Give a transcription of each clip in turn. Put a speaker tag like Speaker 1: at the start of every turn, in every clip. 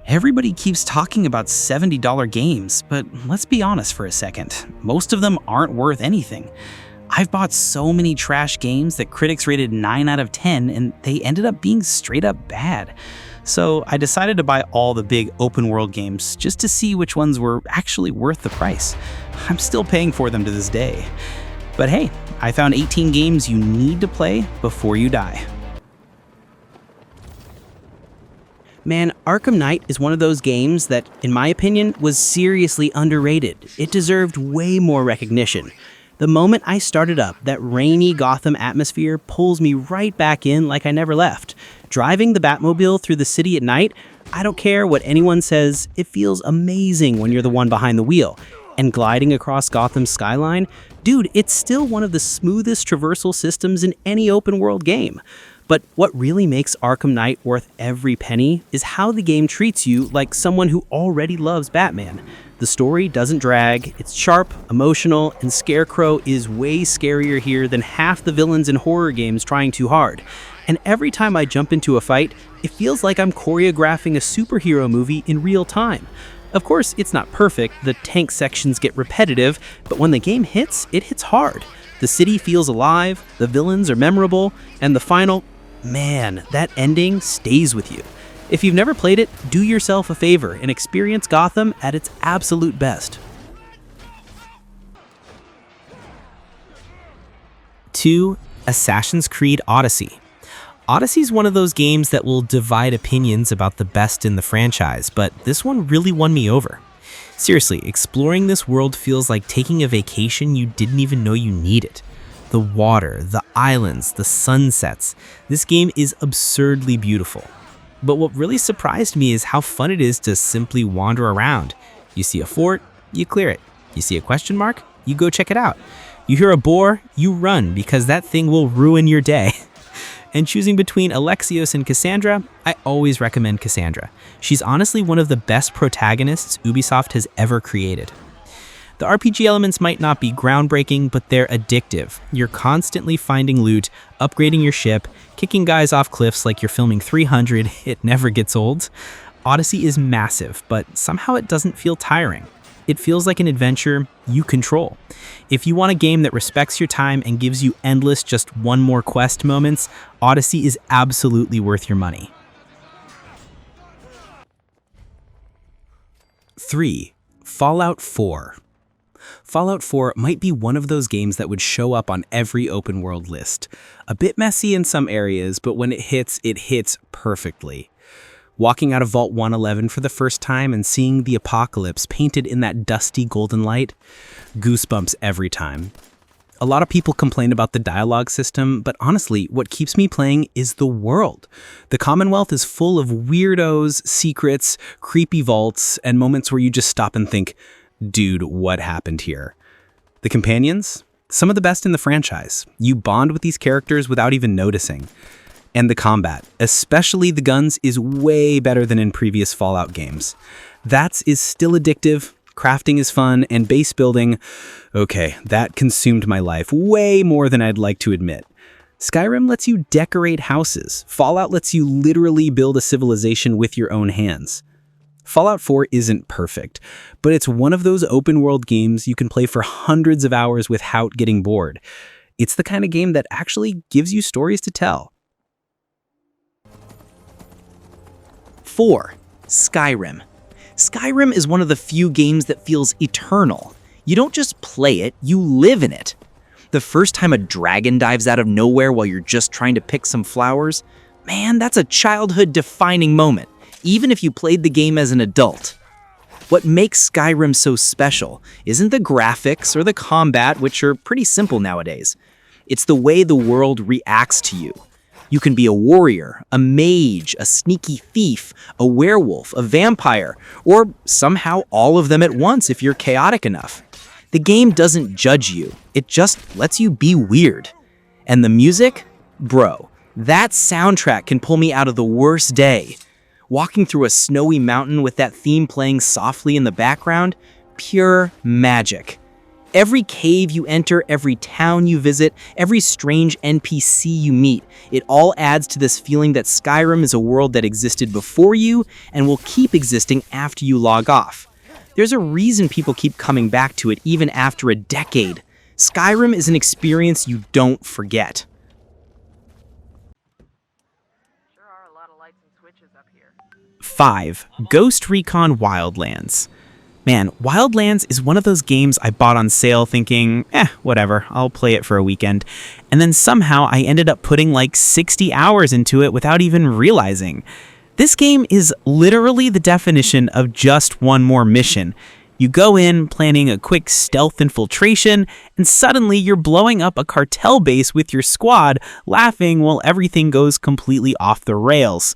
Speaker 1: Everybody keeps talking about $70 games, but let's be honest for a second. Most of them aren't worth anything. I've bought so many trash games that critics rated 9 out of 10 and they ended up being straight up bad. So I decided to buy all the big open world games just to see which ones were actually worth the price. I'm still paying for them to this day. But hey, I found 18 games you need to play before you die. Man, Arkham Knight is one of those games that, in my opinion, was seriously underrated. It deserved way more recognition. The moment I started up, that rainy Gotham atmosphere pulls me right back in like I never left. Driving the Batmobile through the city at night, I don't care what anyone says, it feels amazing when you're the one behind the wheel. And gliding across Gotham's skyline, dude, it's still one of the smoothest traversal systems in any open world game. But what really makes Arkham Knight worth every penny is how the game treats you like someone who already loves Batman. The story doesn't drag, it's sharp, emotional, and Scarecrow is way scarier here than half the villains in horror games trying too hard. And every time I jump into a fight, it feels like I'm choreographing a superhero movie in real time. Of course, it's not perfect, the tank sections get repetitive, but when the game hits, it hits hard. The city feels alive, the villains are memorable, and the final, man, that ending stays with you. If you've never played it, do yourself a favor and experience Gotham at its absolute best.
Speaker 2: 2. Assassin's Creed Odyssey. Odyssey's one of those games that will divide opinions about the best in the franchise, but this one really won me over. Seriously, exploring this world feels like taking a vacation you didn't even know you needed. The water, the islands, the sunsets. This game is absurdly beautiful. But what really surprised me is how fun it is to simply wander around. You see a fort, you clear it. You see a question mark, you go check it out. You hear a boar, you run because that thing will ruin your day. And choosing between Alexios and Cassandra, I always recommend Cassandra. She's honestly one of the best protagonists Ubisoft has ever created. The RPG elements might not be groundbreaking, but they're addictive. You're constantly finding loot, upgrading your ship, kicking guys off cliffs like you're filming 300, it never gets old. Odyssey is massive, but somehow it doesn't feel tiring. It feels like an adventure you control. If you want a game that respects your time and gives you endless just one more quest moments, Odyssey is absolutely worth your money. 3. Fallout 4. Fallout 4 might be one of those games that would show up on every open world list. A bit messy in some areas, but when it hits perfectly. Walking out of Vault 111 for the first time and seeing the apocalypse painted in that dusty golden light, goosebumps every time. A lot of people complain about the dialogue system, but honestly, what keeps me playing is the world. The Commonwealth is full of weirdos, secrets, creepy vaults, and moments where you just stop and think, dude, what happened here? The companions? Some of the best in the franchise. You bond with these characters without even noticing. And the combat, especially the guns, is way better than in previous Fallout games. That is still addictive, crafting is fun, and base building, okay, that consumed my life way more than I'd like to admit. Skyrim lets you decorate houses. Fallout lets you literally build a civilization with your own hands. Fallout 4 isn't perfect, but it's one of those open world games you can play for hundreds of hours without getting bored. It's the kind of game that actually gives you stories to tell.
Speaker 3: 4. Skyrim. Skyrim is one of the few games that feels eternal. You don't just play it, you live in it. The first time a dragon dives out of nowhere while you're just trying to pick some flowers, man, that's a childhood-defining moment, even if you played the game as an adult. What makes Skyrim so special isn't the graphics or the combat, which are pretty simple nowadays. It's the way the world reacts to you. You can be a warrior, a mage, a sneaky thief, a werewolf, a vampire, or somehow all of them at once if you're chaotic enough. The game doesn't judge you, it just lets you be weird. And the music? Bro, that soundtrack can pull me out of the worst day. Walking through a snowy mountain with that theme playing softly in the background, pure magic. Every cave you enter, every town you visit, every strange NPC you meet, it all adds to this feeling that Skyrim is a world that existed before you and will keep existing after you log off. There's a reason people keep coming back to it even after a decade. Skyrim is an experience you don't forget.
Speaker 2: 5. Ghost Recon Wildlands. Man, Wildlands is one of those games I bought on sale thinking, whatever, I'll play it for a weekend. And then somehow I ended up putting like 60 hours into it without even realizing. This game is literally the definition of just one more mission. You go in planning a quick stealth infiltration, and suddenly you're blowing up a cartel base with your squad, laughing while everything goes completely off the rails.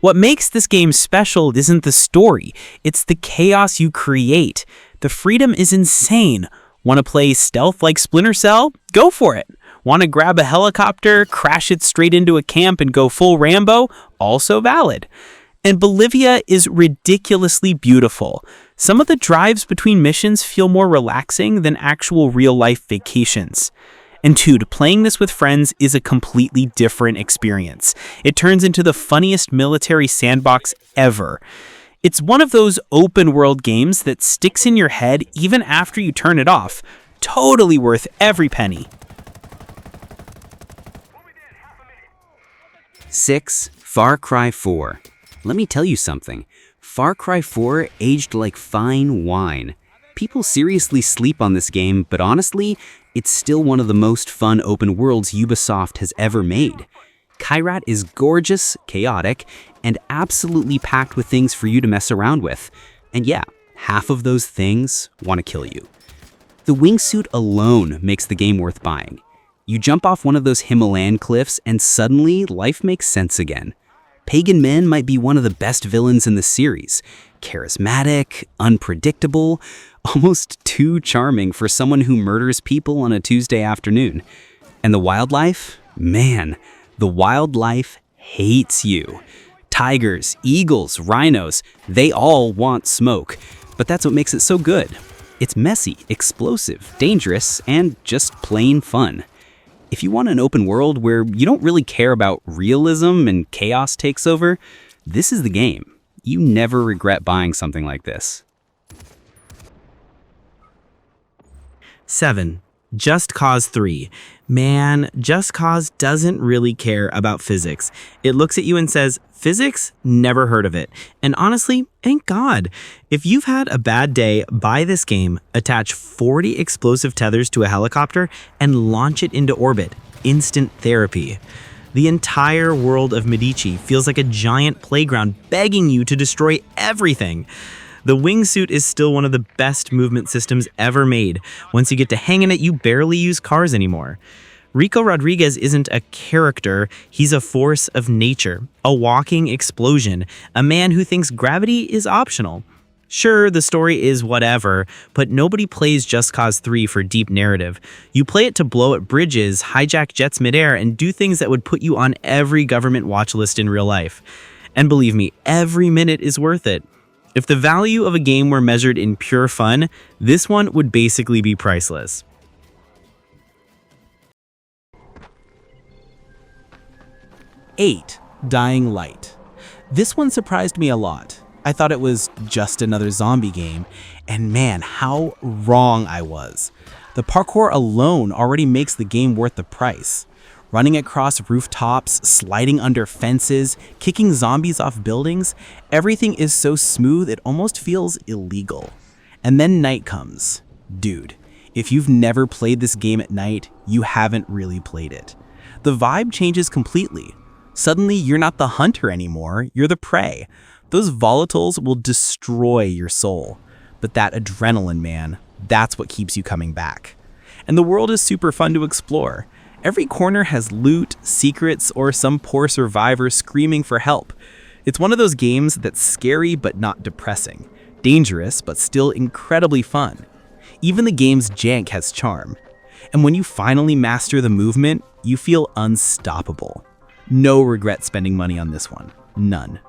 Speaker 2: What makes this game special isn't the story, it's the chaos you create. The freedom is insane. Want to play stealth like Splinter Cell? Go for it. Want to grab a helicopter, crash it straight into a camp and go full Rambo? Also valid. And Bolivia is ridiculously beautiful. Some of the drives between missions feel more relaxing than actual real-life vacations. And dude, playing this with friends is a completely different experience. It turns into the funniest military sandbox ever. It's one of those open-world games that sticks in your head even after you turn it off. Totally worth every penny.
Speaker 4: 6. Far Cry 4. Let me tell you something. Far Cry 4 aged like fine wine. People seriously sleep on this game, but honestly, it's still one of the most fun open worlds Ubisoft has ever made. Kyrat is gorgeous, chaotic, and absolutely packed with things for you to mess around with. And yeah, half of those things want to kill you. The wingsuit alone makes the game worth buying. You jump off one of those Himalayan cliffs and suddenly life makes sense again. Pagan Min might be one of the best villains in the series. Charismatic, unpredictable, almost too charming for someone who murders people on a Tuesday afternoon. And the wildlife? Man, the wildlife hates you. Tigers, eagles, rhinos, they all want smoke. But that's what makes it so good. It's messy, explosive, dangerous, and just plain fun. If you want an open world where you don't really care about realism and chaos takes over, this is the game. You never regret buying something like this.
Speaker 1: 7. Just Cause 3. Man, Just Cause doesn't really care about physics. It looks at you and says, physics? Never heard of it. And honestly, thank God. If you've had a bad day, buy this game, attach 40 explosive tethers to a helicopter, and launch it into orbit. Instant therapy. The entire world of Medici feels like a giant playground begging you to destroy everything. The wingsuit is still one of the best movement systems ever made. Once you get to hang in it, you barely use cars anymore. Rico Rodriguez isn't a character, he's a force of nature, a walking explosion, a man who thinks gravity is optional. Sure, the story is whatever, but nobody plays Just Cause 3 for deep narrative. You play it to blow at bridges, hijack jets midair, and do things that would put you on every government watch list in real life. And believe me, every minute is worth it. If the value of a game were measured in pure fun, this one would basically be priceless.
Speaker 2: 8. Dying Light. This one surprised me a lot. I thought it was just another zombie game, and man, how wrong I was. The parkour alone already makes the game worth the price. Running across rooftops, sliding under fences, kicking zombies off buildings, everything is so smooth it almost feels illegal. And then night comes. Dude, if you've never played this game at night, you haven't really played it. The vibe changes completely. Suddenly, you're not the hunter anymore, you're the prey. Those volatiles will destroy your soul. But that adrenaline, man, that's what keeps you coming back. And the world is super fun to explore. Every corner has loot, secrets, or some poor survivor screaming for help. It's one of those games that's scary but not depressing, dangerous but still incredibly fun. Even the game's jank has charm. And when you finally master the movement, you feel unstoppable. No regret spending money on this one. None.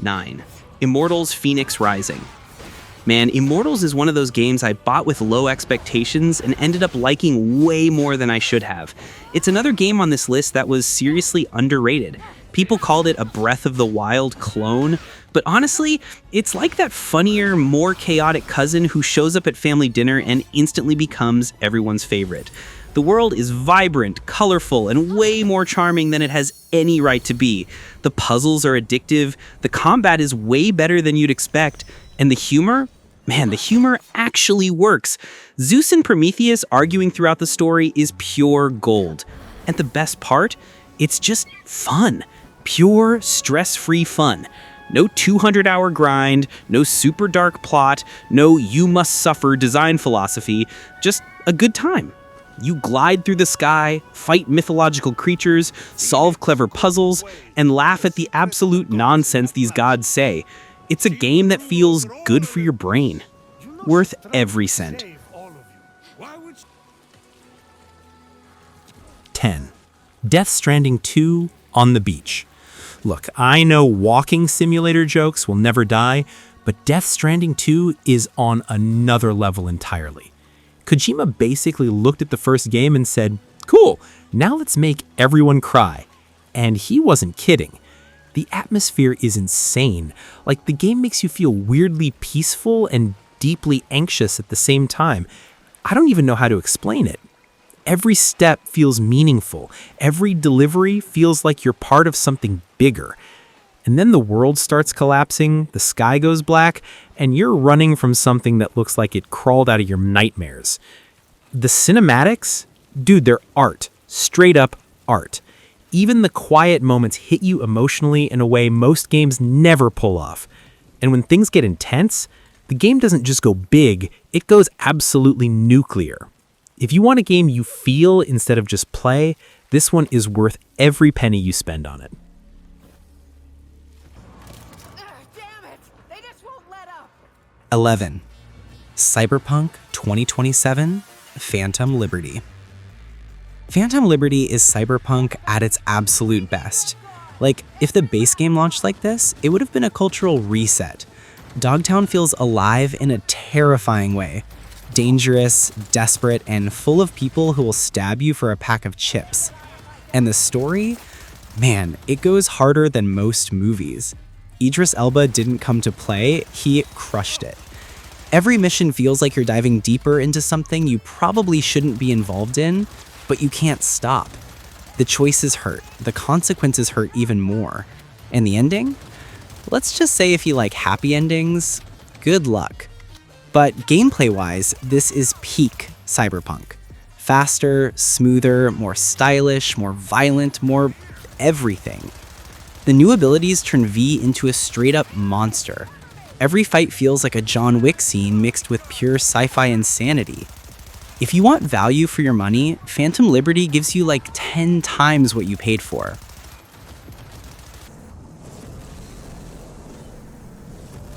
Speaker 4: 9.
Speaker 1: Immortals Fenyx Rising. Man, Immortals is one of those games I bought with low expectations and ended up liking way more than I should have. It's another game on this list that was seriously underrated. People called it a Breath of the Wild clone, but honestly, it's like that funnier, more chaotic cousin who shows up at family dinner and instantly becomes everyone's favorite. The world is vibrant, colorful, and way more charming than it has any right to be. The puzzles are addictive, the combat is way better than you'd expect, and the humor? Man, the humor actually works. Zeus and Prometheus arguing throughout the story is pure gold. And the best part? It's just fun. Pure, stress-free fun. No 200-hour grind, no super dark plot, no you-must-suffer design philosophy, just a good time. You glide through the sky, fight mythological creatures, solve clever puzzles, and laugh at the absolute nonsense these gods say. It's a game that feels good for your brain. Worth every cent.
Speaker 2: 10. Death Stranding 2 on the beach. Look, I know walking simulator jokes will never die, but Death Stranding 2 is on another level entirely. Kojima basically looked at the first game and said, "Cool, now let's make everyone cry." And he wasn't kidding. The atmosphere is insane. Like, the game makes you feel weirdly peaceful and deeply anxious at the same time. I don't even know how to explain it. Every step feels meaningful. Every delivery feels like you're part of something bigger. And then the world starts collapsing, the sky goes black, and you're running from something that looks like it crawled out of your nightmares. The cinematics? Dude, they're art. Straight up art. Even the quiet moments hit you emotionally in a way most games never pull off. And when things get intense, the game doesn't just go big, it goes absolutely nuclear. If you want a game you feel instead of just play, this one is worth every penny you spend on it.
Speaker 5: Damn it! They just won't let up!
Speaker 2: 11. Cyberpunk 2027 Phantom Liberty. Phantom Liberty is Cyberpunk at its absolute best. Like, if the base game launched like this, it would have been a cultural reset. Dogtown feels alive in a terrifying way. Dangerous, desperate, and full of people who will stab you for a pack of chips. And the story? Man, it goes harder than most movies. Idris Elba didn't come to play, he crushed it. Every mission feels like you're diving deeper into something you probably shouldn't be involved in, but you can't stop. The choices hurt, the consequences hurt even more. And the ending? Let's just say if you like happy endings, good luck. But gameplay-wise, this is peak Cyberpunk. Faster, smoother, more stylish, more violent, more everything. The new abilities turn V into a straight-up monster. Every fight feels like a John Wick scene mixed with pure sci-fi insanity. If you want value for your money, Phantom Liberty gives you like 10 times what you paid for.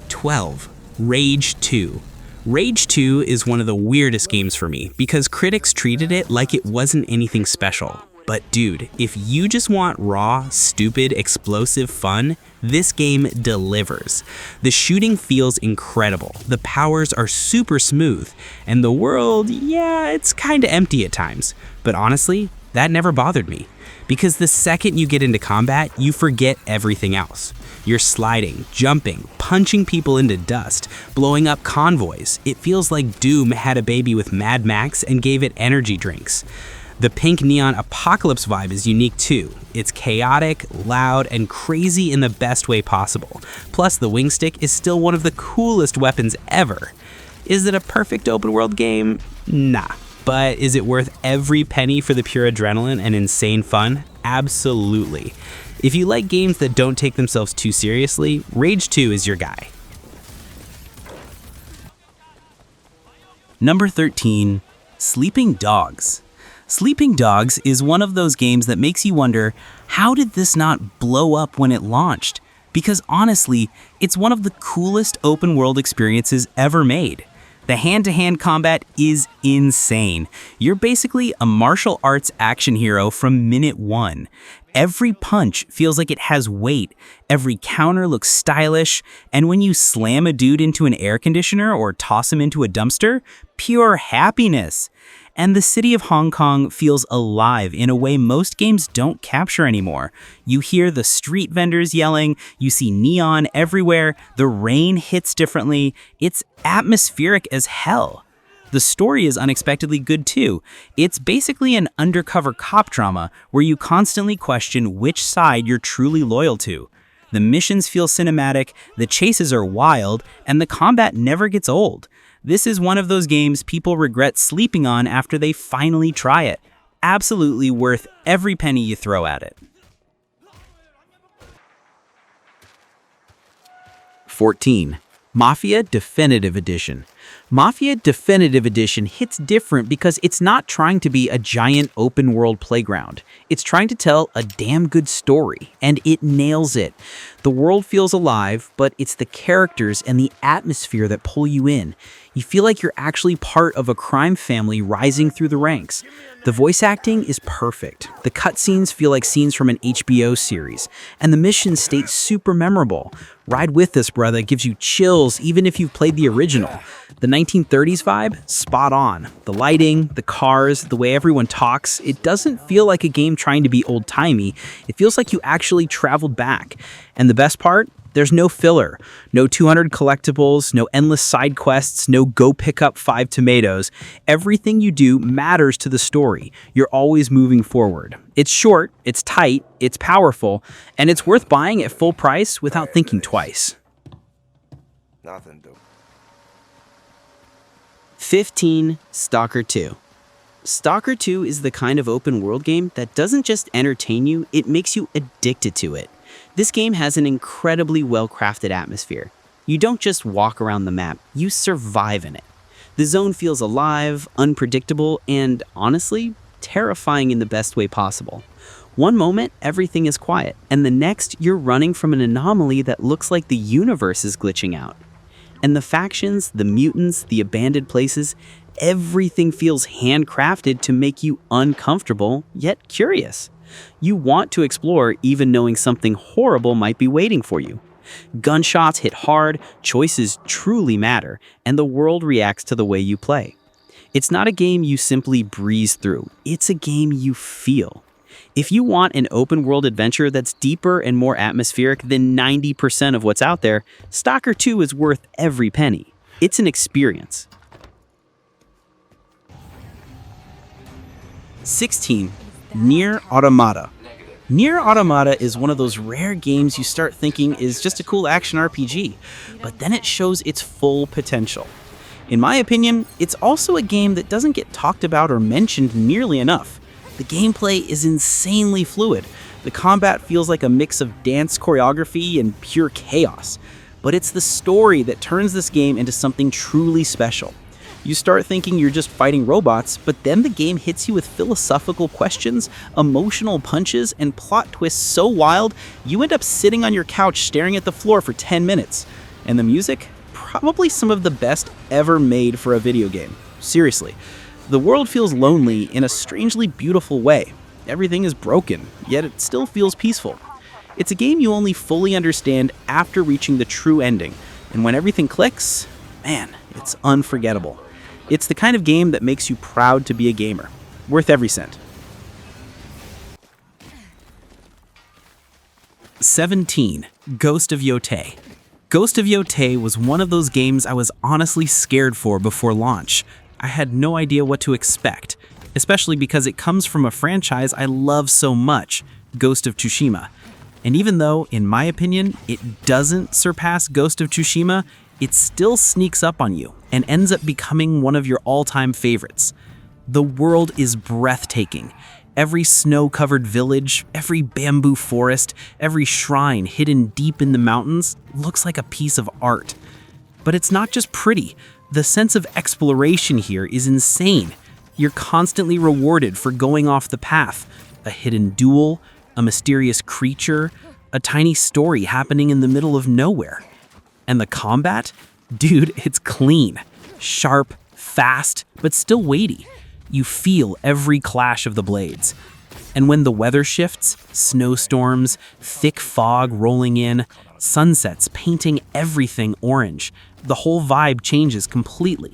Speaker 1: 12. Rage 2. Rage 2 is one of the weirdest games for me because critics treated it like it wasn't anything special. But dude, if you just want raw, stupid, explosive fun, this game delivers. The shooting feels incredible, the powers are super smooth, and the world, yeah, it's kinda empty at times. But honestly, that never bothered me. Because the second you get into combat, you forget everything else. You're sliding, jumping, punching people into dust, blowing up convoys. It feels like Doom had a baby with Mad Max and gave it energy drinks. The pink neon apocalypse vibe is unique too. It's chaotic, loud, and crazy in the best way possible. Plus, the wing stick is still one of the coolest weapons ever. Is it a perfect open world game? Nah. But is it worth every penny for the pure adrenaline and insane fun? Absolutely. If you like games that don't take themselves too seriously, Rage 2 is your guy. Number 13, Sleeping Dogs. Sleeping Dogs is one of those games that makes you wonder, how did this not blow up when it launched? Because honestly, it's one of the coolest open world experiences ever made. The hand-to-hand combat is insane. You're basically a martial arts action hero from minute one.
Speaker 2: Every punch feels like it has weight, every counter looks stylish, and when you slam a dude into an air conditioner or toss him into a dumpster, pure happiness. And the city of Hong Kong feels alive in a way most games don't capture anymore. You hear the street vendors yelling, you see neon everywhere, the rain hits differently, it's atmospheric as hell. The story is unexpectedly good too. It's basically an undercover cop drama where you constantly question which side you're truly loyal to. The missions feel cinematic, the chases are wild, and the combat never gets old. This is one of those games people regret sleeping on after they finally try it. Absolutely worth every penny you throw at it.
Speaker 3: 14. Mafia Definitive Edition. Mafia Definitive Edition hits different because it's not trying to be a giant open-world playground. It's trying to tell a damn good story, and it nails it. The world feels alive, but it's the characters and the atmosphere that pull you in. You feel like you're actually part of a crime family rising through the ranks. The voice acting is perfect. The cutscenes feel like scenes from an HBO series, and the missions stay super memorable. Ride With Us, Brother gives you chills even if you've played the original. The 1930s vibe? Spot on. The lighting, the cars, the way everyone talks, it doesn't feel like a game trying to be old-timey. It feels like you actually traveled back. And the best part? There's no filler, no 200 collectibles, no endless side quests, no go pick up 5 tomatoes. Everything you do matters to the story. You're always moving forward. It's short, it's tight, it's powerful, and it's worth buying at full price without thinking twice.
Speaker 1: 15. Stalker 2. Stalker 2 is the kind of open world game that doesn't just entertain you, it makes you addicted to it. This game has an incredibly well-crafted atmosphere. You don't just walk around the map, you survive in it. The zone feels alive, unpredictable, and honestly, terrifying in the best way possible. One moment, everything is quiet, and the next, you're running from an anomaly that looks like the universe is glitching out. And the factions, the mutants, the abandoned places, everything feels handcrafted to make you uncomfortable, yet curious. You want to explore even knowing something horrible might be waiting for you. Gunshots hit hard, choices truly matter, and the world reacts to the way you play. It's not a game you simply breeze through, it's a game you feel. If you want an open world adventure that's deeper and more atmospheric than 90% of what's out there, Stalker 2 is worth every penny. It's an experience. 16. NieR Automata. NieR Automata is one of those rare games you start thinking is just a cool action RPG, but then it shows its full potential. In my opinion, it's also a game that doesn't get talked about or mentioned nearly enough. The gameplay is insanely fluid. The combat feels like a mix of dance choreography and pure chaos, but it's the story that turns this game into something truly special. You start thinking you're just fighting robots, but then the game hits you with philosophical questions, emotional punches, and plot twists so wild, you end up sitting on your couch staring at the floor for 10 minutes. And the music? Probably some of the best ever made for a video game. Seriously. The world feels lonely in a strangely beautiful way. Everything is broken, yet it still feels peaceful. It's a game you only fully understand after reaching the true ending, and when everything clicks, man, it's unforgettable. It's the kind of game that makes you proud to be a gamer. Worth every cent.
Speaker 2: 17. Ghost of Yotei. Ghost of Yotei was one of those games I was honestly scared for before launch. I had no idea what to expect, especially because it comes from a franchise I love so much, Ghost of Tsushima. And even though, in my opinion, it doesn't surpass Ghost of Tsushima, it still sneaks up on you and ends up becoming one of your all-time favorites. The world is breathtaking. Every snow-covered village, every bamboo forest, every shrine hidden deep in the mountains looks like a piece of art. But it's not just pretty. The sense of exploration here is insane. You're constantly rewarded for going off the path. A hidden duel, a mysterious creature, a tiny story happening in the middle of nowhere. And the combat? Dude, it's clean. Sharp, fast, but still weighty. You feel every clash of the blades. And when the weather shifts, snowstorms, thick fog rolling in, sunsets painting everything orange, the whole vibe changes completely.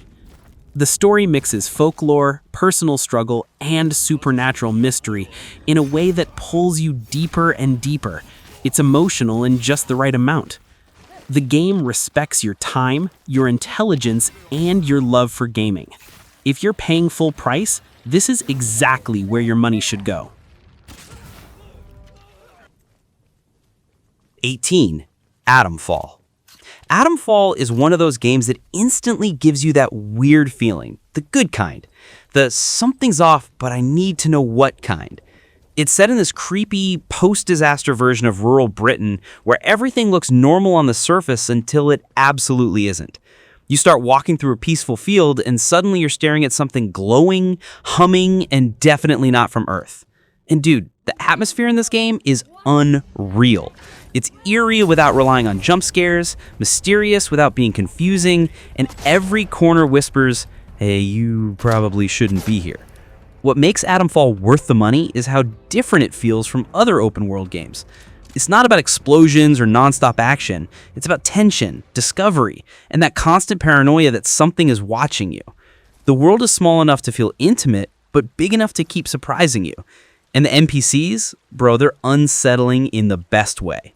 Speaker 2: The story mixes folklore, personal struggle, and supernatural mystery in a way that pulls you deeper and deeper. It's emotional in just the right amount. The game respects your time, your intelligence, and your love for gaming. If you're paying full price, this is exactly where your money should go.
Speaker 3: 18. Atomfall. Atomfall is one of those games that instantly gives you that weird feeling, the good kind. The something's off, but I need to know what kind. It's set in this creepy, post-disaster version of rural Britain where everything looks normal on the surface until it absolutely isn't. You start walking through a peaceful field and suddenly you're staring at something glowing, humming, and definitely not from Earth. And dude, the atmosphere in this game is unreal. It's eerie without relying on jump scares, mysterious without being confusing, and every corner whispers, hey, you probably shouldn't be here. What makes Atomfall worth the money is how different it feels from other open world games. It's not about explosions or nonstop action. It's about tension, discovery, and that constant paranoia that something is watching you. The world is small enough to feel intimate, but big enough to keep surprising you. And the NPCs, bro, they're unsettling in the best way.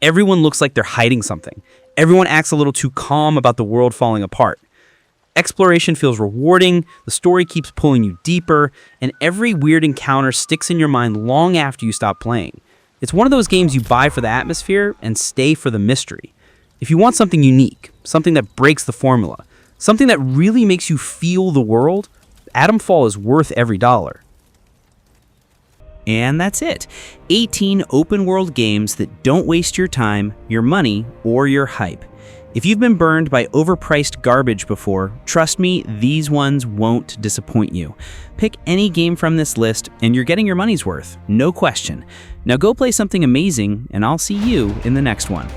Speaker 3: Everyone looks like they're hiding something. Everyone acts a little too calm about the world falling apart. Exploration feels rewarding, the story keeps pulling you deeper, and every weird encounter sticks in your mind long after you stop playing. It's one of those games you buy for the atmosphere and stay for the mystery. If you want something unique, something that breaks the formula, something that really makes you feel the world, Atomfall is worth every dollar.
Speaker 1: And that's it. 18 open-world games that don't waste your time, your money, or your hype. If you've been burned by overpriced garbage before, trust me, these ones won't disappoint you. Pick any game from this list, and you're getting your money's worth, no question. Now go play something amazing, and I'll see you in the next one.